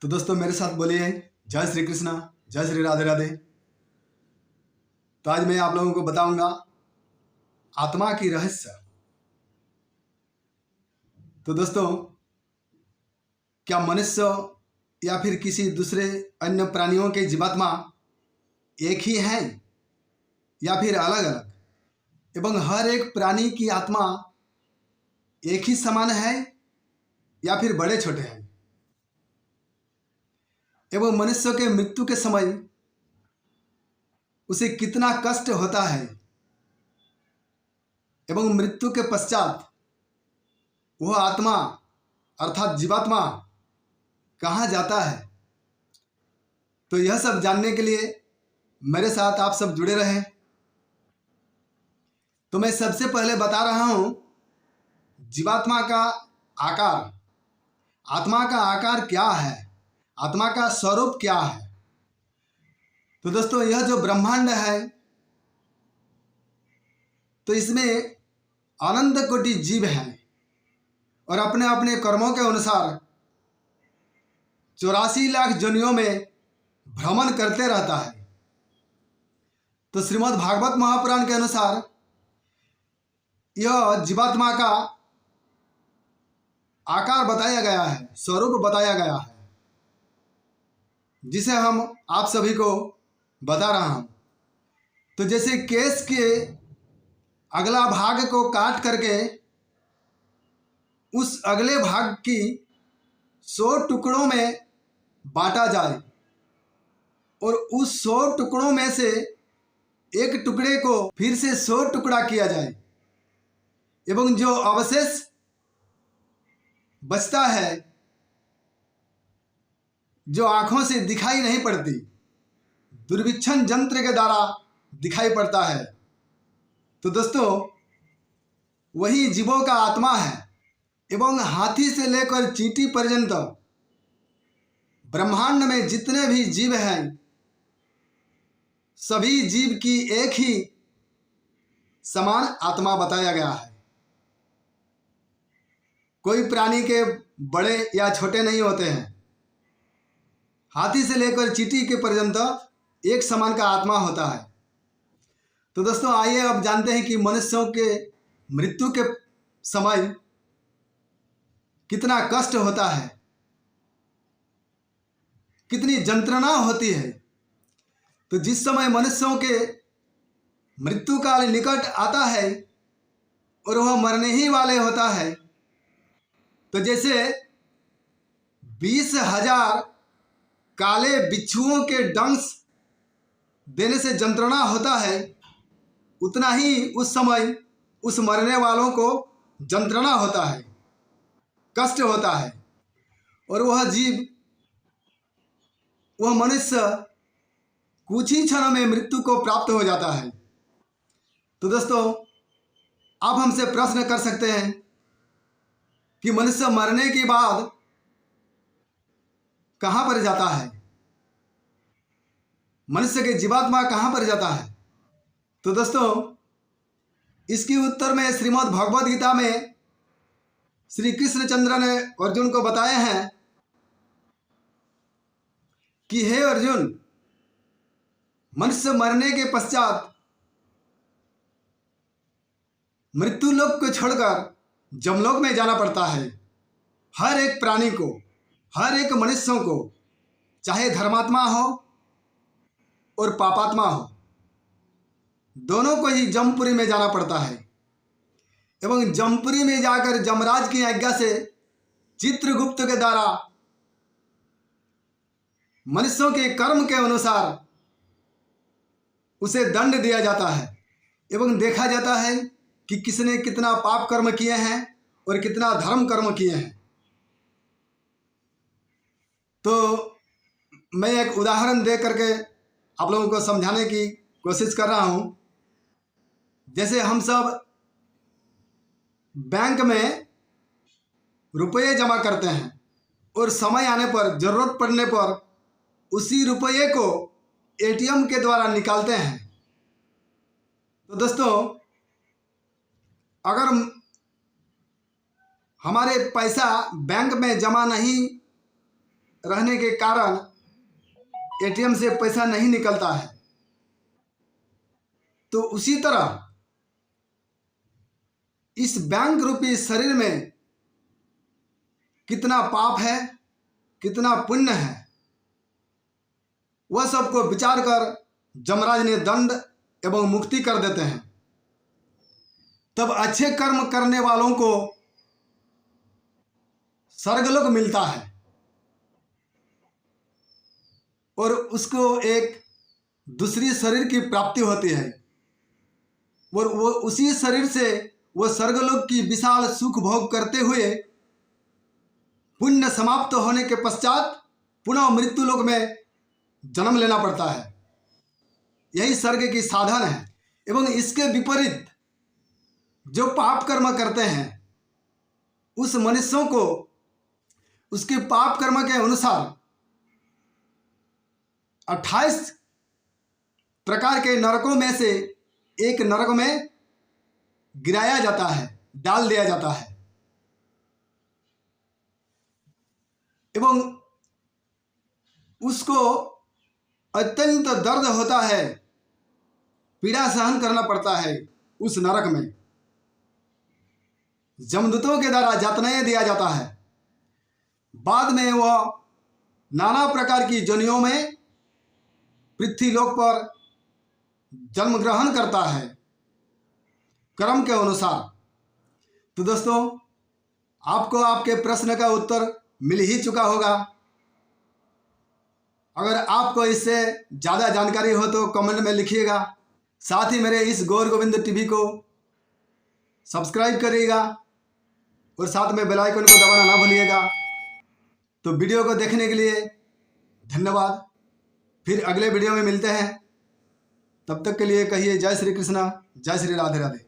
तो दोस्तों मेरे साथ बोलिए जय श्री कृष्णा, जय श्री राधे राधे। तो आज मैं आप लोगों को बताऊंगा आत्मा की रहस्य। तो दोस्तों, क्या मनुष्य या फिर किसी दूसरे अन्य प्राणियों के जीवात्मा एक ही हैं या फिर अलग अलग, एवं हर एक प्राणी की आत्मा एक ही समान है या फिर बड़े छोटे हैं, एवं मनुष्य के मृत्यु के समय उसे कितना कष्ट होता है, एवं मृत्यु के पश्चात वह आत्मा अर्थात जीवात्मा कहाँ जाता है। तो यह सब जानने के लिए मेरे साथ आप सब जुड़े रहें। तो मैं सबसे पहले बता रहा हूं जीवात्मा का आकार। आत्मा का आकार क्या है, आत्मा का स्वरूप क्या है। तो दोस्तों, यह जो ब्रह्मांड है तो इसमें अनंत कोटि जीव हैं और अपने अपने कर्मों के अनुसार 84 लाख योनियों में भ्रमण करते रहता है। तो श्रीमद् भागवत महापुराण के अनुसार यह जीवात्मा का आकार बताया गया है, स्वरूप बताया गया है, जिसे हम आप सभी को बता रहा हूं। तो जैसे केस के अगला भाग को काट करके उस अगले भाग की 100 टुकड़ों में बांटा जाए और उस 100 टुकड़ों में से एक टुकड़े को फिर से 100 टुकड़ा किया जाए, एवं जो अवशेष बचता है, जो आंखों से दिखाई नहीं पड़ती, दूरवीक्षण यंत्र के द्वारा दिखाई पड़ता है, तो दोस्तों वही जीवों का आत्मा है। एवं हाथी से लेकर चींटी पर्यंत ब्रह्मांड में जितने भी जीव हैं, सभी जीव की एक ही समान आत्मा बताया गया है। कोई प्राणी के बड़े या छोटे नहीं होते हैं। हाथी से लेकर चींटी के पर्यंत एक समान का आत्मा होता है। तो दोस्तों आइए अब जानते हैं कि मनुष्यों के मृत्यु के समय कितना कष्ट होता है, कितनी यंत्रणा होती है। तो जिस समय मनुष्यों के मृत्यु काल निकट आता है और वह मरने ही वाले होता है, तो जैसे 20,000 काले बिच्छुओं के डंस देने से यंत्रणा होता है, उतना ही उस समय उस मरने वालों को यंत्रणा होता है, कष्ट होता है। और वह जीव, वह मनुष्य कुछ ही क्षणों में मृत्यु को प्राप्त हो जाता है। तो दोस्तों, आप हमसे प्रश्न कर सकते हैं कि मनुष्य मरने के बाद कहां पर जाता है, मनुष्य के जीवात्मा कहां पर जाता है। तो दोस्तों, इसकी उत्तर में श्रीमद् भगवद गीता में श्री कृष्णचंद्र ने अर्जुन को बताए हैं कि हे अर्जुन, मनुष्य मरने के पश्चात मृत्यु लोक को छोड़कर जमलोक में जाना पड़ता है। हर एक प्राणी को, हर एक मनुष्यों को, चाहे धर्मात्मा हो और पापात्मा हो, दोनों को ही जमपुरी में जाना पड़ता है। एवं जमपुरी में जाकर जमराज की आज्ञा से चित्रगुप्त के द्वारा मनुष्यों के कर्म के अनुसार उसे दंड दिया जाता है, एवं देखा जाता है कि किसने कितना पाप कर्म किए हैं और कितना धर्म कर्म किए हैं। तो मैं एक उदाहरण दे करके आप लोगों को समझाने की कोशिश कर रहा हूं। जैसे हम सब बैंक में रुपये जमा करते हैं और समय आने पर, जरूरत पड़ने पर उसी रुपये को एटीएम के द्वारा निकालते हैं। तो दोस्तों, अगर हमारे पैसा बैंक में जमा नहीं रहने के कारण एटीएम से पैसा नहीं निकलता है। तो उसी तरह इस बैंक रूपी शरीर में कितना पाप है, कितना पुण्य है, वह सबको विचार कर जमराज ने दंड एवं मुक्ति कर देते हैं। तब अच्छे कर्म करने वालों को स्वर्गलोक मिलता है और उसको एक दूसरी शरीर की प्राप्ति होती है और वो उसी शरीर से वो स्वर्गलोक की विशाल सुख भोग करते हुए पुण्य समाप्त होने के पश्चात पुनः मृत्यु लोक में जन्म लेना पड़ता है। यही स्वर्ग की साधन है। एवं इसके विपरीत जो पाप कर्म करते हैं उस मनुष्यों को उसके पाप कर्म के अनुसार 28 प्रकार के नरकों में से एक नरक में गिराया जाता है, डाल दिया जाता है। एवं उसको अत्यंत दर्द होता है, पीड़ा सहन करना पड़ता है। उस नरक में जमदूतों के द्वारा यातनाएं दिया जाता है। बाद में वह नाना प्रकार की योनियों में पृथ्वी लोक पर जन्म ग्रहण करता है कर्म के अनुसार। तो दोस्तों, आपको आपके प्रश्न का उत्तर मिल ही चुका होगा। अगर आपको इससे ज़्यादा जानकारी हो तो कमेंट में लिखिएगा। साथ ही मेरे इस गौर गोविंद टीवी को सब्सक्राइब करिएगा और साथ में बेल आइकन को दबाना ना भूलिएगा। तो वीडियो को देखने के लिए धन्यवाद। फिर अगले वीडियो में मिलते हैं। तब तक के लिए कहिए जय श्री कृष्णा, जय श्री राधे राधे।